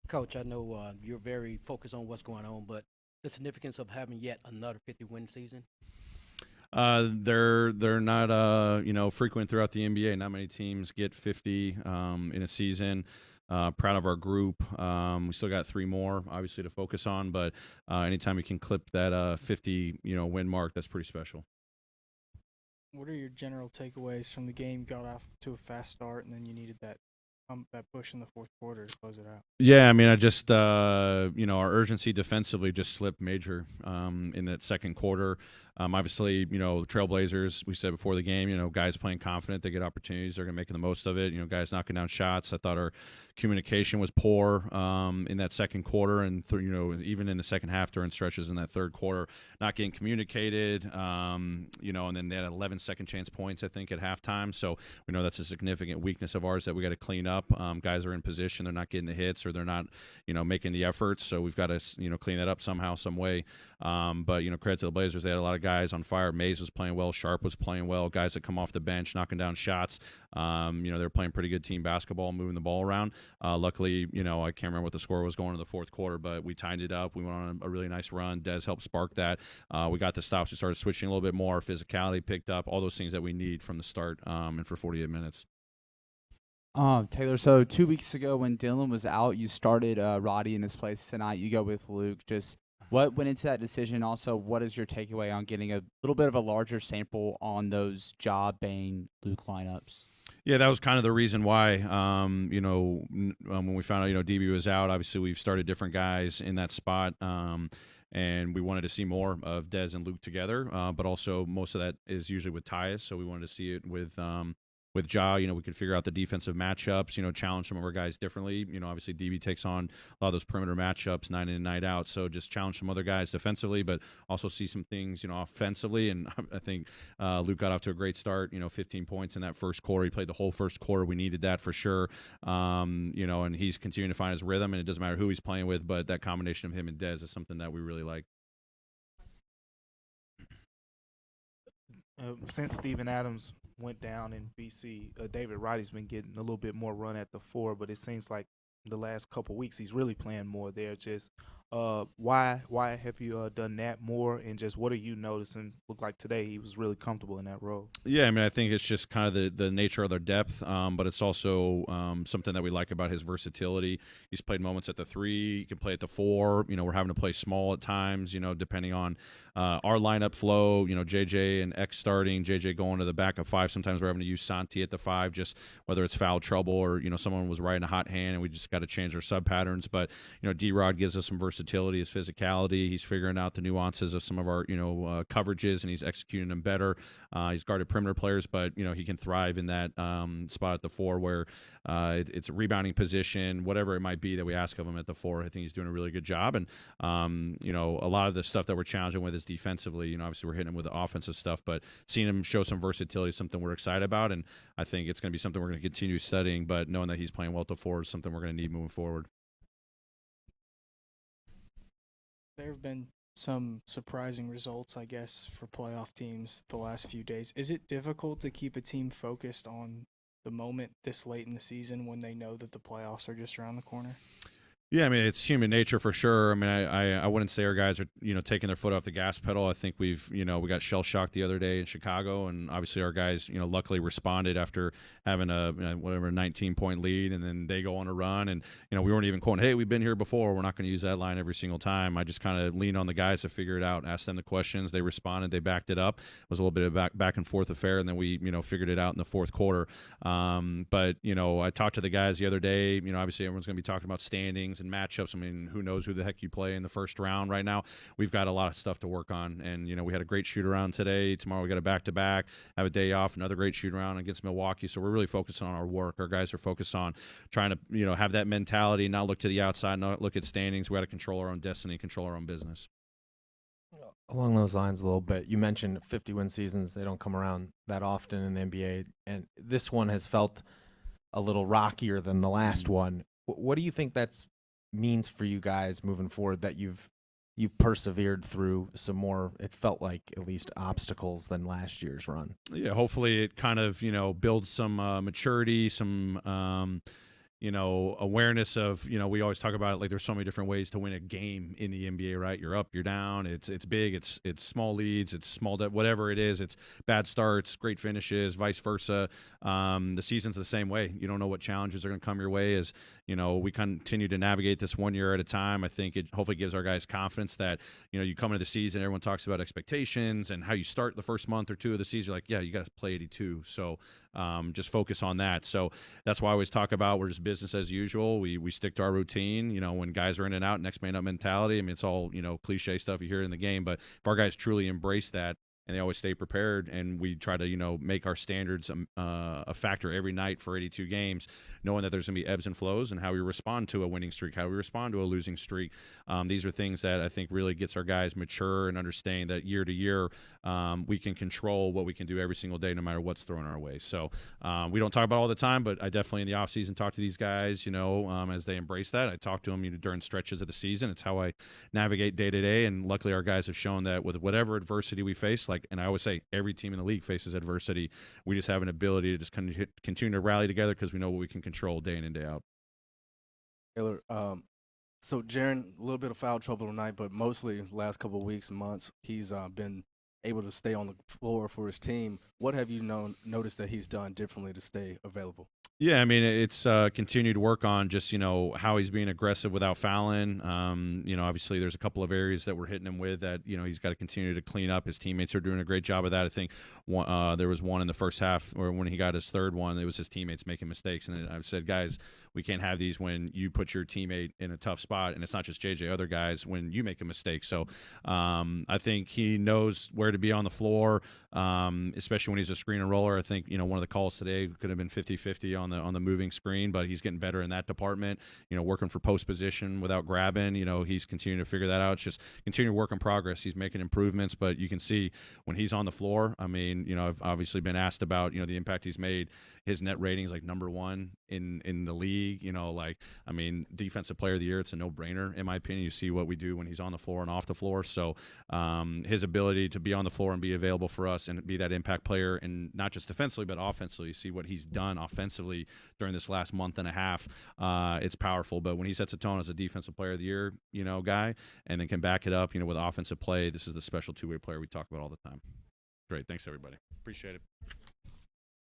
Coach, I know you're very focused on what's going on, but the significance of having yet another 50-win season. They're not frequent throughout the NBA. Not many teams get 50 in a season. Proud of our group. We still got three more, obviously, to focus on. But anytime you can clip that 50 win mark, that's pretty special. What are your general takeaways from the game? Got off to a fast start, and then you needed that push in the fourth quarter to close it out. Yeah, I mean, I just our urgency defensively just slipped major in that second quarter. Obviously, Trailblazers. We said before the game, guys playing confident, they get opportunities, they're gonna make the most of it. Guys knocking down shots. I thought our communication was poor in that second quarter, and even in the second half during stretches in that third quarter, not getting communicated. And then they had 11 second chance points, I think, at halftime. So we know that's a significant weakness of ours that we got to clean up. Guys are in position, they're not getting the hits, or they're not, making the efforts. So we've got to, clean that up somehow, some way. But credit to the Blazers, they had a lot of guys on fire. Mays was playing well, Sharp was playing well. Guys that come off the bench, knocking down shots. They're playing pretty good team basketball, moving the ball around. Luckily, I can't remember what the score was going in the fourth quarter, but we tied it up. We went on a really nice run. Dez helped spark that. We got the stops. We started switching a little bit more. Physicality picked up. All those things that we need from the start and for 48 minutes. Taylor, so 2 weeks ago when Dylan was out, you started Roddy in his place tonight. You go with Luke. Just what went into that decision? Also, what is your takeaway on getting a little bit of a larger sample on those Ja, Bane, Luke lineups? Yeah, that was kind of the reason why. When we found out, DB was out, obviously we've started different guys in that spot. And we wanted to see more of Dez and Luke together, but also most of that is usually with Tyus, so we wanted to see it with Ja. We could figure out the defensive matchups, challenge some of our guys differently. Obviously DB takes on a lot of those perimeter matchups night in and night out, so just challenge some other guys defensively, but also see some things, offensively. And I think Luke got off to a great start, 15 points in that first quarter. He played the whole first quarter. We needed that for sure. And he's continuing to find his rhythm, and it doesn't matter who he's playing with, but that combination of him and Dez is something that we really like. Since Steven Adams went down in BC, David Roddy's been getting a little bit more run at the four, but it seems like the last couple weeks he's really playing more there. Just why have you done that more, and just what are you noticing? Looked like today he was really comfortable in that role. Yeah, I mean, I think it's just kind of the nature of their depth, but it's also something that we like about his versatility. He's played moments at the three, he can play at the four. We're having to play small at times, depending on our lineup flow. JJ and X starting, JJ going to the backup five. Sometimes we're having to use Santi at the five, just whether it's foul trouble or, someone was right in a hot hand and we just got to change our sub patterns. But, D-Rod gives us some versatility, his physicality. He's figuring out the nuances of some of our, coverages, and he's executing them better. He's guarded perimeter players, but, he can thrive in that spot at the four where it's a rebounding position, whatever it might be that we ask of him at the four. I think he's doing a really good job. And, a lot of the stuff that we're challenging with is defensively. Obviously we're hitting him with the offensive stuff, but seeing him show some versatility is something we're excited about. And I think it's going to be something we're going to continue studying, but knowing that he's playing well at the four is something we're going to need moving forward. There have been some surprising results, I guess, for playoff teams the last few days. Is it difficult to keep a team focused on the moment this late in the season when they know that the playoffs are just around the corner? Yeah, I mean, it's human nature for sure. I mean, I wouldn't say our guys are, taking their foot off the gas pedal. I think we got shell-shocked the other day in Chicago, and obviously our guys, luckily responded after having a, 19-point lead, and then they go on a run. And, we weren't even quoting, hey, we've been here before. We're not going to use that line every single time. I just kind of leaned on the guys to figure it out, asked them the questions. They responded. They backed it up. It was a little bit of back and forth affair, and then we, figured it out in the fourth quarter. But, I talked to the guys the other day. Obviously everyone's going to be talking about standings and matchups. I mean, who knows who the heck you play in the first round right now. We've got a lot of stuff to work on. And, we had a great shoot around today. Tomorrow we got a back-to-back, have a day off, another great shoot around against Milwaukee. So we're really focused on our work. Our guys are focused on trying to, have that mentality, not look to the outside, not look at standings. We got to control our own destiny, control our own business. Along those lines a little bit, you mentioned 50-win seasons. They don't come around that often in the NBA. And this one has felt a little rockier than the last one. What do you think that's means for you guys moving forward, that you've persevered through some more, it felt like, at least, obstacles than last year's run? Yeah, hopefully it kind of, builds some maturity, some awareness of, we always talk about it like there's so many different ways to win a game in the NBA, right? You're up, you're down. It's big, it's small leads, it's small whatever it is. It's bad starts, great finishes, vice versa. The season's the same way. You don't know what challenges are going to come your way as we continue to navigate this 1 year at a time. I think it hopefully gives our guys confidence that you come into the season, everyone talks about expectations and how you start the first month or two of the season. You're like, yeah, you got to play 82, so just focus on that. So that's why I always talk about we're just business as usual. We stick to our routine. When guys are in and out, next man up mentality. I mean, it's all cliche stuff you hear in the game, but if our guys truly embrace that and they always stay prepared, and we try to make our standards a factor every night for 82 games, knowing that there's going to be ebbs and flows and how we respond to a winning streak, how we respond to a losing streak. These are things that I think really gets our guys mature and understanding that year to year we can control what we can do every single day no matter what's thrown our way. So we don't talk about it all the time, but I definitely in the offseason talk to these guys as they embrace that. I talk to them during stretches of the season. It's how I navigate day to day, and luckily our guys have shown that with whatever adversity we face, and I always say every team in the league faces adversity, we just have an ability to just continue to rally together because we know what we can control day in and day out. Taylor, so Jaren, a little bit of foul trouble tonight, but mostly last couple of weeks and months, he's been able to stay on the floor for his team. What have you noticed that he's done differently to stay available? Yeah, I mean, it's continued work on just, how he's being aggressive without fouling. Obviously there's a couple of areas that we're hitting him with that, he's got to continue to clean up. His teammates are doing a great job of that. I think there was one in the first half, or when he got his third one, it was his teammates making mistakes. And I've said, guys, we can't have these when you put your teammate in a tough spot. And it's not just JJ, other guys, when you make a mistake. So I think he knows where to be on the floor, especially when he's a screen and roller. I think, one of the calls today could have been 50-50 on the moving screen, but he's getting better in that department, working for post position without grabbing. He's continuing to figure that out. It's just continued work in progress. He's making improvements, but you can see when he's on the floor, I mean, I've obviously been asked about, the impact he's made. His net ratings like #1 in the league, defensive player of the year, it's a no-brainer in my opinion. You see what we do when he's on the floor and off the floor. So his ability to be on the floor and be available for us and be that impact player, and not just defensively but offensively, you see what he's done offensively during this last month and a half. It's powerful. But when he sets a tone as a defensive player of the year, guy, and then can back it up, with offensive play, this is the special two-way player we talk about all the time. Great. Thanks, everybody. Appreciate it.